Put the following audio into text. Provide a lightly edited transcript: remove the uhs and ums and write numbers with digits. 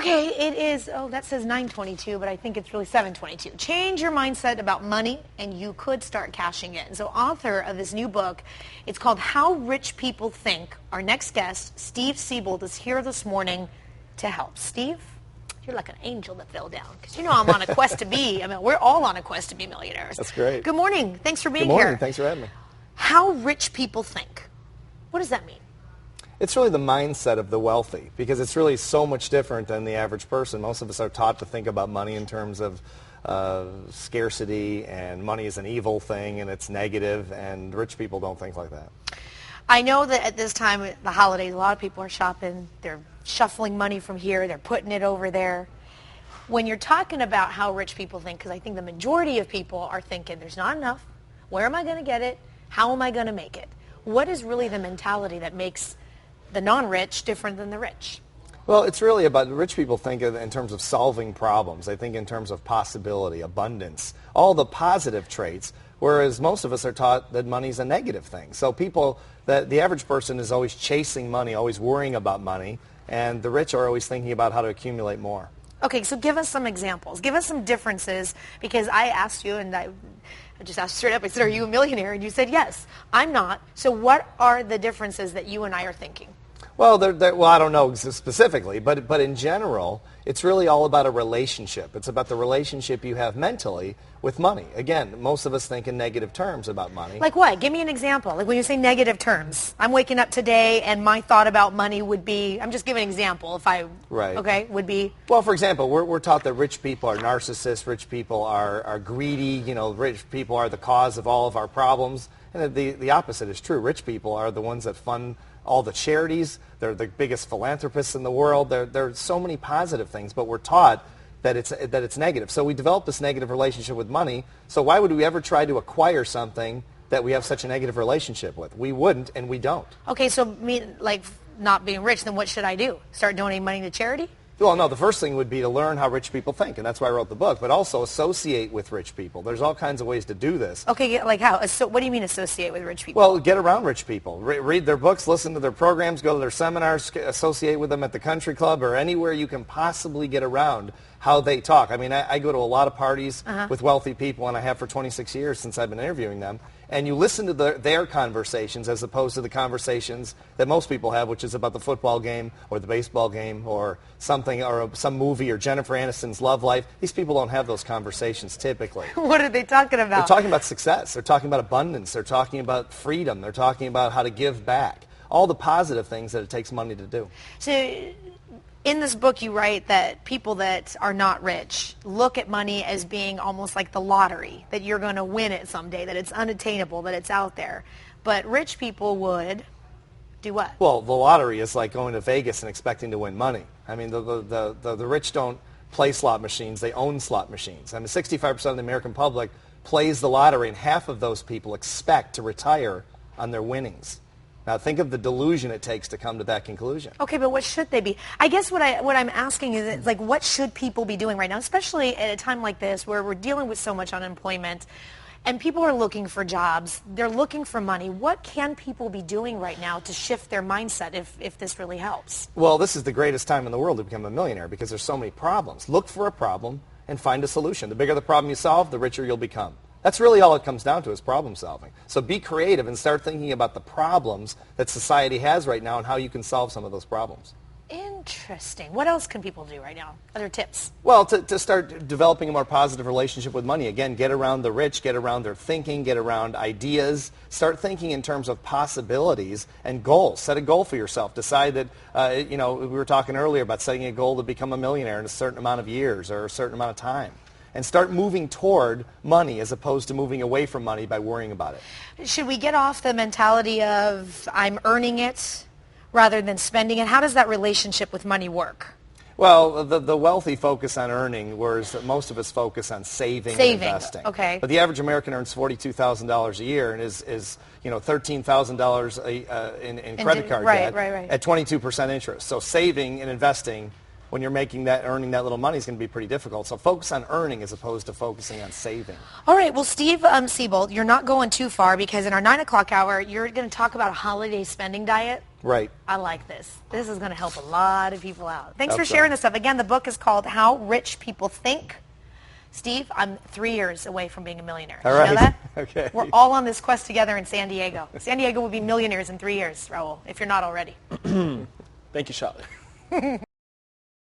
Okay, it is, oh, that says 9:22, but I think it's really 7:22. Change your mindset about money, and you could start cashing in. So author of this new book, it's called How Rich People Think. Our next guest, Steve Siebold, is here this morning to help. Steve, you're like an angel that fell down, because you know I'm on a quest to be, I mean, we're all on a quest to be millionaires. That's great. Good morning. Thanks for being here. Good morning. Thanks for having me. How rich people think. What does that mean? It's really the mindset of the wealthy, because it's really so much different than the average person. Most of us are taught to think about money in terms of scarcity, and money is an evil thing and it's negative, and rich people don't think like that. I know that at this time, the holidays, a lot of people are shopping. They're shuffling money from here. They're putting it over there. When you're talking about how rich people think, because I think the majority of people are thinking, there's not enough. Where am I going to get it? How am I going to make it? What is really the mentality that makes the non-rich different than the rich? Well, it's really about, rich people think in terms of solving problems. They think in terms of possibility, abundance, all the positive traits, whereas most of us are taught that money's a negative thing. So the average person is always chasing money, always worrying about money, and the rich are always thinking about how to accumulate more. Okay, so give us some examples. Give us some differences, because I asked you, and I just asked straight up, I said, are you a millionaire? And you said, yes. I'm not. So what are the differences that you and I are thinking? Well, well, I don't know specifically, but in general, it's really all about a relationship. It's about the relationship you have mentally with money. Again, most of us think in negative terms about money. Like what? Give me an example. Like when you say negative terms. I'm waking up today and my thought about money would be, I'm just giving an example, if I, right. Okay, would be? Well, for example, we're taught that rich people are narcissists, rich people are greedy, you know, rich people are the cause of all of our problems. And the opposite is true. Rich people are the ones that fund all the charities. They're the biggest philanthropists in the world. There are so many positive things, but we're taught that it's negative. So we develop this negative relationship with money. So why would we ever try to acquire something that we have such a negative relationship with? We wouldn't, and we don't. Okay, so like not being rich, then what should I do? Start donating money to charity? Well, no, the first thing would be to learn how rich people think, and that's why I wrote the book, but also associate with rich people. There's all kinds of ways to do this. Okay, like how? So what do you mean associate with rich people? Well, get around rich people. Read their books, listen to their programs, go to their seminars, associate with them at the country club or anywhere you can possibly get around how they talk. I mean, I go to a lot of parties with wealthy people, and I have for 26 years since I've been interviewing them. And you listen to their conversations as opposed to the conversations that most people have, which is about the football game or the baseball game or something, or some movie, or Jennifer Aniston's love life. These people don't have those conversations typically. What are they talking about? They're talking about success. They're talking about abundance. They're talking about freedom. They're talking about how to give back. All the positive things that it takes money to do. So in this book, you write that people that are not rich look at money as being almost like the lottery, that you're going to win it someday, that it's unattainable, that it's out there. But rich people would do what? Well, the lottery is like going to Vegas and expecting to win money. I mean, the rich don't play slot machines. They own slot machines. I mean, 65% of the American public plays the lottery, and half of those people expect to retire on their winnings. Now, think of the delusion it takes to come to that conclusion. Okay, but what should they be? I guess what I'm asking is, like, what should people be doing right now, especially at a time like this where we're dealing with so much unemployment and people are looking for jobs, they're looking for money. What can people be doing right now to shift their mindset if this really helps? Well, this is the greatest time in the world to become a millionaire because there's so many problems. Look for a problem and find a solution. The bigger the problem you solve, the richer you'll become. That's really all it comes down to, is problem solving. So be creative and start thinking about the problems that society has right now and how you can solve some of those problems. Interesting. What else can people do right now? Other tips? Well, to start developing a more positive relationship with money. Again, get around the rich, get around their thinking, get around ideas. Start thinking in terms of possibilities and goals. Set a goal for yourself. Decide that, we were talking earlier about setting a goal to become a millionaire in a certain amount of years or a certain amount of time. And start moving toward money as opposed to moving away from money by worrying about it. Should we get off the mentality of I'm earning it rather than spending it? How does that relationship with money work? Well, the wealthy focus on earning, whereas most of us focus on saving and investing. Okay. But the average American earns $42,000 a year and is $13,000 in credit card debt at 22% interest. So saving and investing, when you're earning that little money, is going to be pretty difficult. So focus on earning as opposed to focusing on saving. All right. Well, Steve Siebold, you're not going too far, because in our 9 o'clock hour, you're going to talk about a holiday spending diet. Right. I like this. This is going to help a lot of people out. Thanks for Hope so. sharing this stuff. Again, the book is called How Rich People Think. Steve, I'm 3 years away from being a millionaire. All Did you know right. that? Okay. We're all on this quest together in San Diego. San Diego will be millionaires in 3 years, Raul, if you're not already. Thank you, Charlotte.